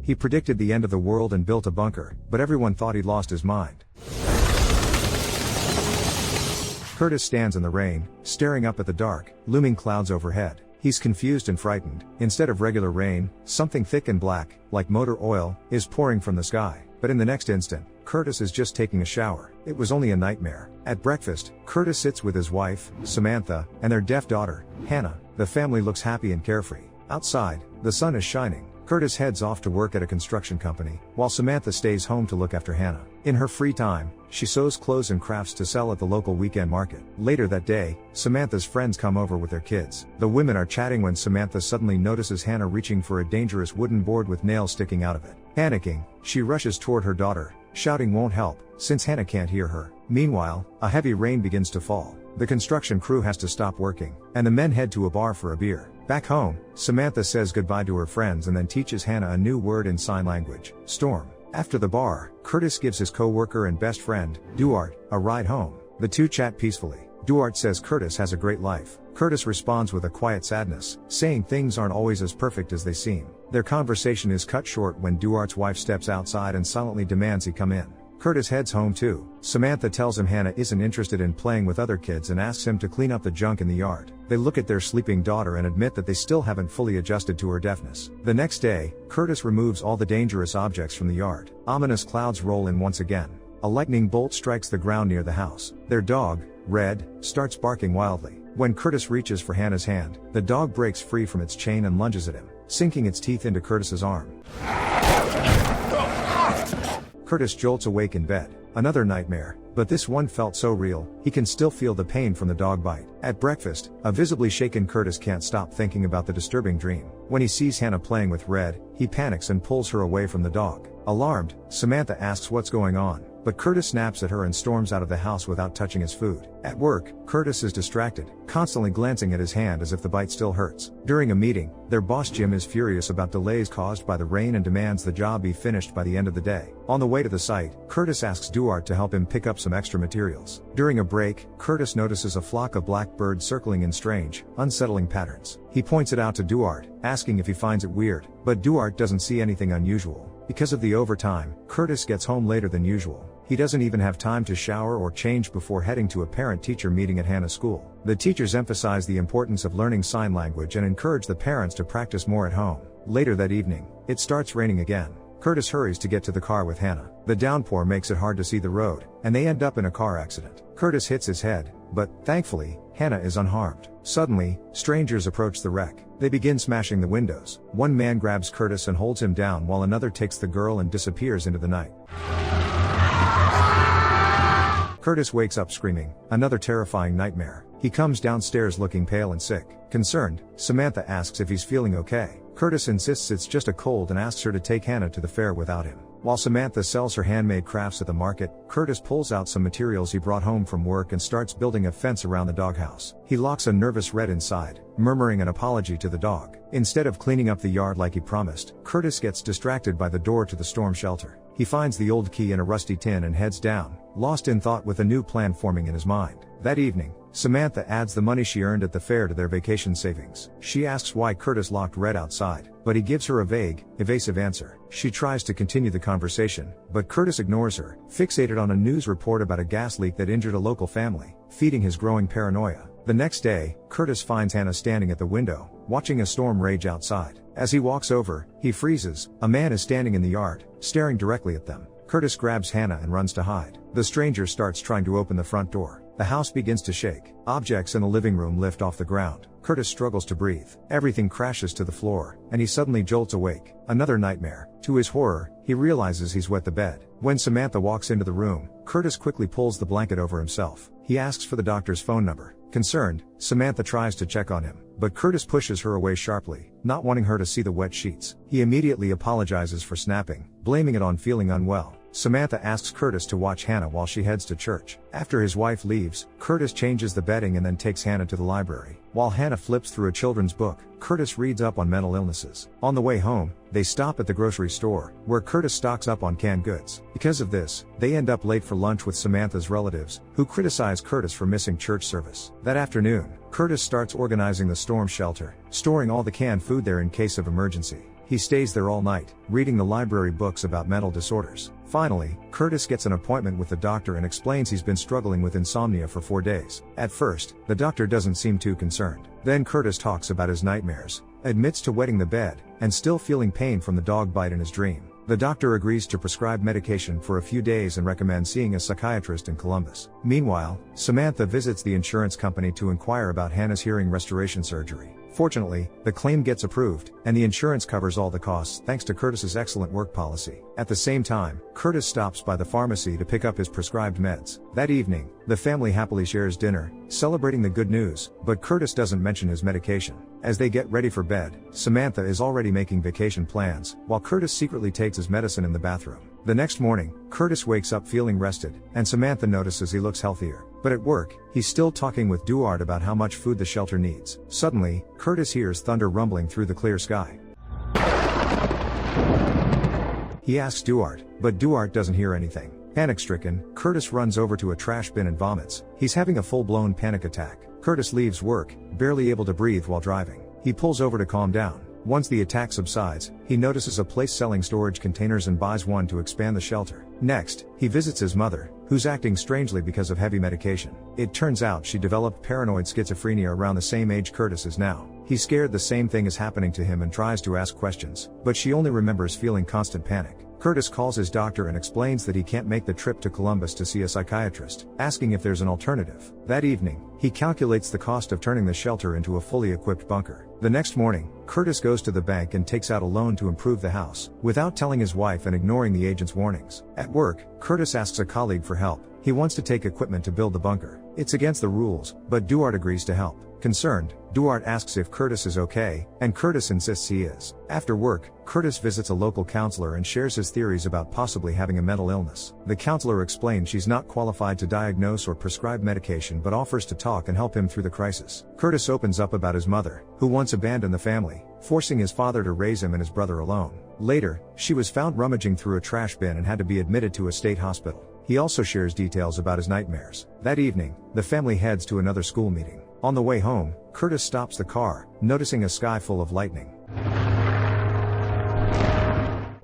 He predicted the end of the world and built a bunker, but everyone thought he'd lost his mind. Curtis stands in the rain, staring up at the dark, looming clouds overhead. He's confused and frightened. Instead of regular rain, something thick and black, like motor oil, is pouring from the sky. But in the next instant, Curtis is just taking a shower. It was only a nightmare. At breakfast, Curtis sits with his wife, Samantha, and their deaf daughter, Hannah. The family looks happy and carefree. Outside, the sun is shining. Curtis heads off to work at a construction company, while Samantha stays home to look after Hannah. In her free time, she sews clothes and crafts to sell at the local weekend market. Later that day, Samantha's friends come over with their kids. The women are chatting when Samantha suddenly notices Hannah reaching for a dangerous wooden board with nails sticking out of it. Panicking, she rushes toward her daughter, shouting won't help, since Hannah can't hear her. Meanwhile, a heavy rain begins to fall. The construction crew has to stop working, and the men head to a bar for a beer. Back home, Samantha says goodbye to her friends and then teaches Hannah a new word in sign language, storm. After the bar, Curtis gives his co-worker and best friend, Duarte, a ride home. The two chat peacefully. Duarte says Curtis has a great life. Curtis responds with a quiet sadness, saying things aren't always as perfect as they seem. Their conversation is cut short when Duarte's wife steps outside and silently demands he come in. Curtis heads home too. Samantha tells him Hannah isn't interested in playing with other kids and asks him to clean up the junk in the yard. They look at their sleeping daughter and admit that they still haven't fully adjusted to her deafness. The next day, Curtis removes all the dangerous objects from the yard. Ominous clouds roll in once again. A lightning bolt strikes the ground near the house. Their dog, Red, starts barking wildly. When Curtis reaches for Hannah's hand, the dog breaks free from its chain and lunges at him, sinking its teeth into Curtis's arm. Curtis jolts awake in bed. Another nightmare, but this one felt so real, he can still feel the pain from the dog bite. At breakfast, a visibly shaken Curtis can't stop thinking about the disturbing dream. When he sees Hannah playing with Red, he panics and pulls her away from the dog. Alarmed, Samantha asks what's going on, but Curtis snaps at her and storms out of the house without touching his food. At work, Curtis is distracted, constantly glancing at his hand as if the bite still hurts. During a meeting, their boss Jim is furious about delays caused by the rain and demands the job be finished by the end of the day. On the way to the site, Curtis asks Duarte to help him pick up some extra materials. During a break, Curtis notices a flock of black birds circling in strange, unsettling patterns. He points it out to Duarte, asking if he finds it weird, but Duarte doesn't see anything unusual. Because of the overtime, Curtis gets home later than usual. He doesn't even have time to shower or change before heading to a parent-teacher meeting at Hannah's school. The teachers emphasize the importance of learning sign language and encourage the parents to practice more at home. Later that evening, it starts raining again. Curtis hurries to get to the car with Hannah. The downpour makes it hard to see the road, and they end up in a car accident. Curtis hits his head, but, thankfully, Hannah is unharmed. Suddenly, strangers approach the wreck. They begin smashing the windows. One man grabs Curtis and holds him down while another takes the girl and disappears into the night. Curtis wakes up screaming, another terrifying nightmare. He comes downstairs looking pale and sick. Concerned, Samantha asks if he's feeling okay. Curtis insists it's just a cold and asks her to take Hannah to the fair without him. While Samantha sells her handmade crafts at the market, Curtis pulls out some materials he brought home from work and starts building a fence around the doghouse. He locks a nervous Red inside, murmuring an apology to the dog. Instead of cleaning up the yard like he promised, Curtis gets distracted by the door to the storm shelter. He finds the old key in a rusty tin and heads down, lost in thought with a new plan forming in his mind. That evening, Samantha adds the money she earned at the fair to their vacation savings. She asks why Curtis locked Red outside, but he gives her a vague, evasive answer. She tries to continue the conversation, but Curtis ignores her, fixated on a news report about a gas leak that injured a local family, feeding his growing paranoia. The next day, Curtis finds Hannah standing at the window, watching a storm rage outside. As he walks over, he freezes. A man is standing in the yard, staring directly at them. Curtis grabs Hannah and runs to hide. The stranger starts trying to open the front door. The house begins to shake. Objects in the living room lift off the ground. Curtis struggles to breathe. Everything crashes to the floor, and he suddenly jolts awake. Another nightmare. To his horror, he realizes he's wet the bed. When Samantha walks into the room, Curtis quickly pulls the blanket over himself. He asks for the doctor's phone number. Concerned, Samantha tries to check on him, but Curtis pushes her away sharply, not wanting her to see the wet sheets. He immediately apologizes for snapping, blaming it on feeling unwell. Samantha asks Curtis to watch Hannah while she heads to church. After his wife leaves, Curtis changes the bedding and then takes Hannah to the library. While Hannah flips through a children's book, Curtis reads up on mental illnesses. On the way home, they stop at the grocery store, where Curtis stocks up on canned goods. Because of this, they end up late for lunch with Samantha's relatives, who criticize Curtis for missing church service. That afternoon, Curtis starts organizing the storm shelter, storing all the canned food there in case of emergency. He stays there all night, reading the library books about mental disorders. Finally, Curtis gets an appointment with the doctor and explains he's been struggling with insomnia for 4 days. At first, the doctor doesn't seem too concerned. Then Curtis talks about his nightmares, admits to wetting the bed, and still feeling pain from the dog bite in his dream. The doctor agrees to prescribe medication for a few days and recommends seeing a psychiatrist in Columbus. Meanwhile, Samantha visits the insurance company to inquire about Hannah's hearing restoration surgery. Fortunately, the claim gets approved, and the insurance covers all the costs thanks to Curtis's excellent work policy. At the same time, Curtis stops by the pharmacy to pick up his prescribed meds. That evening, the family happily shares dinner, celebrating the good news, but Curtis doesn't mention his medication. As they get ready for bed, Samantha is already making vacation plans, while Curtis secretly takes his medicine in the bathroom. The next morning, Curtis wakes up feeling rested, and Samantha notices he looks healthier. But at work, he's still talking with Duarte about how much food the shelter needs. Suddenly, Curtis hears thunder rumbling through the clear sky. He asks Duarte, but Duarte doesn't hear anything. Panic-stricken, Curtis runs over to a trash bin and vomits. He's having a full-blown panic attack. Curtis leaves work, barely able to breathe while driving. He pulls over to calm down. Once the attack subsides, he notices a place selling storage containers and buys one to expand the shelter. Next, he visits his mother, who's acting strangely because of heavy medication. It turns out she developed paranoid schizophrenia around the same age Curtis is now. He's scared the same thing is happening to him and tries to ask questions, but she only remembers feeling constant panic. Curtis calls his doctor and explains that he can't make the trip to Columbus to see a psychiatrist, asking if there's an alternative. That evening, he calculates the cost of turning the shelter into a fully equipped bunker. The next morning, Curtis goes to the bank and takes out a loan to improve the house, without telling his wife and ignoring the agent's warnings. At work, Curtis asks a colleague for help. He wants to take equipment to build the bunker. It's against the rules, but Duarte agrees to help. Concerned, Duarte asks if Curtis is okay, and Curtis insists he is. After work, Curtis visits a local counselor and shares his theories about possibly having a mental illness. The counselor explains she's not qualified to diagnose or prescribe medication but offers to talk and help him through the crisis. Curtis opens up about his mother, who once abandoned the family, forcing his father to raise him and his brother alone. Later, she was found rummaging through a trash bin and had to be admitted to a state hospital. He also shares details about his nightmares. That evening, the family heads to another school meeting. On the way home, Curtis stops the car, noticing a sky full of lightning.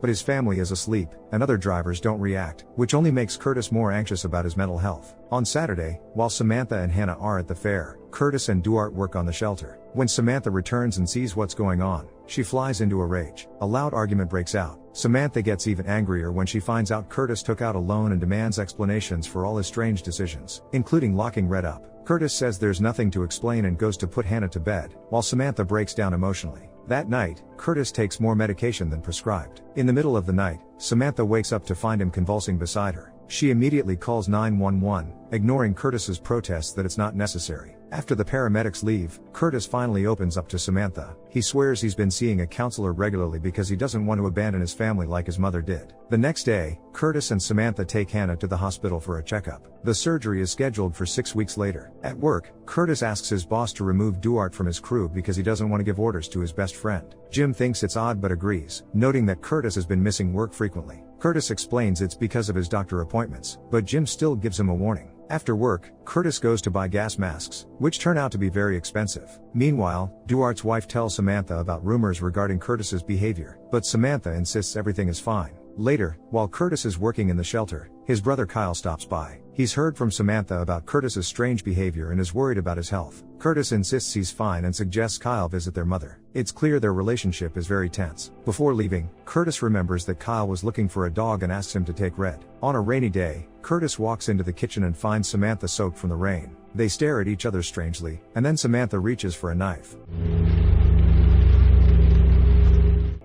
But his family is asleep, and other drivers don't react, which only makes Curtis more anxious about his mental health. On Saturday, while Samantha and Hannah are at the fair, Curtis and Duarte work on the shelter. When Samantha returns and sees what's going on, she flies into a rage. A loud argument breaks out. Samantha gets even angrier when she finds out Curtis took out a loan and demands explanations for all his strange decisions, including locking Red up. Curtis says there's nothing to explain and goes to put Hannah to bed, while Samantha breaks down emotionally. That night, Curtis takes more medication than prescribed. In the middle of the night, Samantha wakes up to find him convulsing beside her. She immediately calls 911, ignoring Curtis's protests that it's not necessary. After the paramedics leave, Curtis finally opens up to Samantha. He swears he's been seeing a counselor regularly because he doesn't want to abandon his family like his mother did. The next day, Curtis and Samantha take Hannah to the hospital for a checkup. The surgery is scheduled for 6 weeks later. At work, Curtis asks his boss to remove Duarte from his crew because he doesn't want to give orders to his best friend. Jim thinks it's odd but agrees, noting that Curtis has been missing work frequently. Curtis explains it's because of his doctor appointments, but Jim still gives him a warning. After work, Curtis goes to buy gas masks, which turn out to be very expensive. Meanwhile, Duarte's wife tells Samantha about rumors regarding Curtis's behavior, but Samantha insists everything is fine. Later, while Curtis is working in the shelter, his brother Kyle stops by. He's heard from Samantha about Curtis's strange behavior and is worried about his health. Curtis insists he's fine and suggests Kyle visit their mother. It's clear their relationship is very tense. Before leaving, Curtis remembers that Kyle was looking for a dog and asks him to take Red. On a rainy day, Curtis walks into the kitchen and finds Samantha soaked from the rain. They stare at each other strangely, and then Samantha reaches for a knife.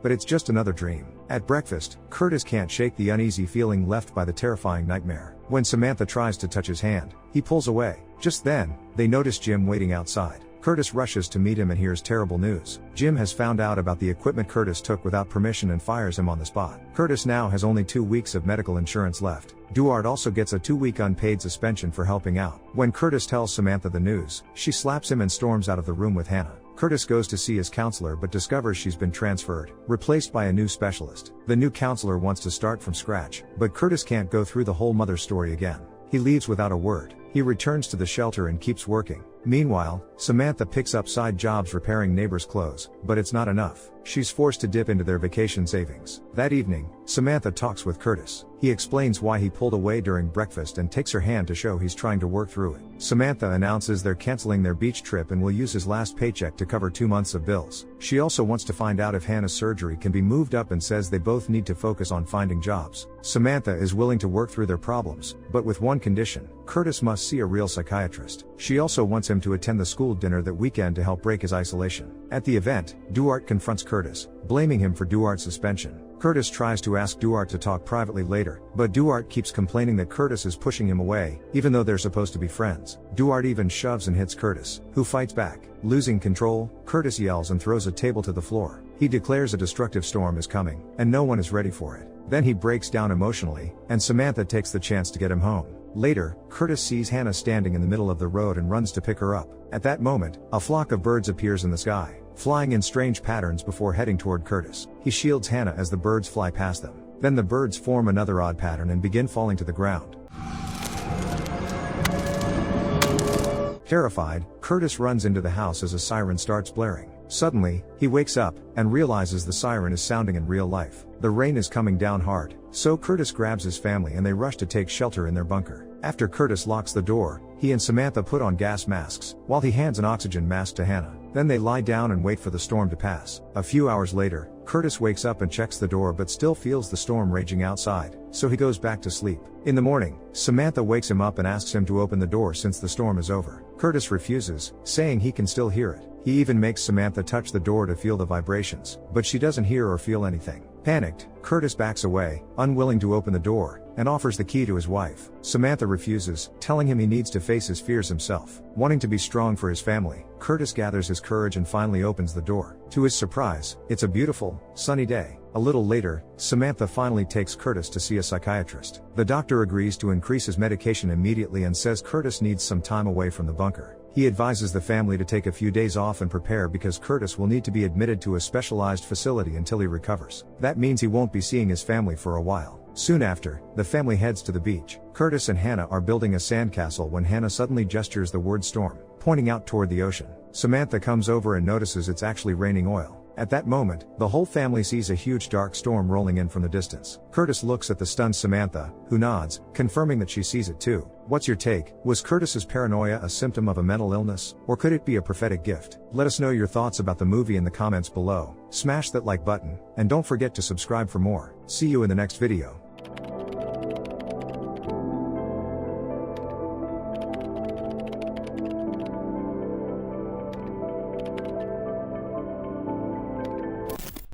But it's just another dream. At breakfast, Curtis can't shake the uneasy feeling left by the terrifying nightmare. When Samantha tries to touch his hand, he pulls away. Just then, they notice Jim waiting outside. Curtis rushes to meet him and hears terrible news. Jim has found out about the equipment Curtis took without permission and fires him on the spot. Curtis now has only 2 weeks of medical insurance left. Duarte also gets a 2-week unpaid suspension for helping out. When Curtis tells Samantha the news, she slaps him and storms out of the room with Hannah. Curtis goes to see his counselor but discovers she's been transferred, replaced by a new specialist. The new counselor wants to start from scratch, but Curtis can't go through the whole mother story again. He leaves without a word. He returns to the shelter and keeps working. Meanwhile, Samantha picks up side jobs repairing neighbors' clothes, but it's not enough. She's forced to dip into their vacation savings. That evening, Samantha talks with Curtis. He explains why he pulled away during breakfast and takes her hand to show he's trying to work through it. Samantha announces they're canceling their beach trip and will use his last paycheck to cover 2 months of bills. She also wants to find out if Hannah's surgery can be moved up and says they both need to focus on finding jobs. Samantha is willing to work through their problems, but with one condition: Curtis must see a real psychiatrist. She also wants him to attend the school dinner that weekend to help break his isolation. At the event, Duarte confronts Curtis, blaming him for Duarte's suspension. Curtis tries to ask Duarte to talk privately later, but Duarte keeps complaining that Curtis is pushing him away, even though they're supposed to be friends. Duarte even shoves and hits Curtis, who fights back. Losing control, Curtis yells and throws a table to the floor. He declares a destructive storm is coming, and no one is ready for it. Then he breaks down emotionally, and Samantha takes the chance to get him home. Later, Curtis sees Hannah standing in the middle of the road and runs to pick her up. At that moment, a flock of birds appears in the sky, flying in strange patterns before heading toward Curtis. He shields Hannah as the birds fly past them. Then the birds form another odd pattern and begin falling to the ground. Terrified, Curtis runs into the house as a siren starts blaring. Suddenly, he wakes up and realizes the siren is sounding in real life. The rain is coming down hard, so Curtis grabs his family and they rush to take shelter in their bunker. After Curtis locks the door, he and Samantha put on gas masks, while he hands an oxygen mask to Hannah. Then they lie down and wait for the storm to pass. A few hours later, Curtis wakes up and checks the door but still feels the storm raging outside, so he goes back to sleep. In the morning, Samantha wakes him up and asks him to open the door since the storm is over. Curtis refuses, saying he can still hear it. He even makes Samantha touch the door to feel the vibrations, but she doesn't hear or feel anything. Panicked, Curtis backs away, unwilling to open the door, and offers the key to his wife. Samantha refuses, telling him he needs to face his fears himself. Wanting to be strong for his family, Curtis gathers his courage and finally opens the door. To his surprise, it's a beautiful, sunny day. A little later, Samantha finally takes Curtis to see a psychiatrist. The doctor agrees to increase his medication immediately and says Curtis needs some time away from the bunker. He advises the family to take a few days off and prepare because Curtis will need to be admitted to a specialized facility until he recovers. That means he won't be seeing his family for a while. Soon after, the family heads to the beach. Curtis and Hannah are building a sandcastle when Hannah suddenly gestures the word storm, pointing out toward the ocean. Samantha comes over and notices it's actually raining oil. At that moment, the whole family sees a huge dark storm rolling in from the distance. Curtis looks at the stunned Samantha, who nods, confirming that she sees it too. What's your take? Was Curtis's paranoia a symptom of a mental illness, or could it be a prophetic gift? Let us know your thoughts about the movie in the comments below. Smash that like button, and don't forget to subscribe for more. See you in the next video.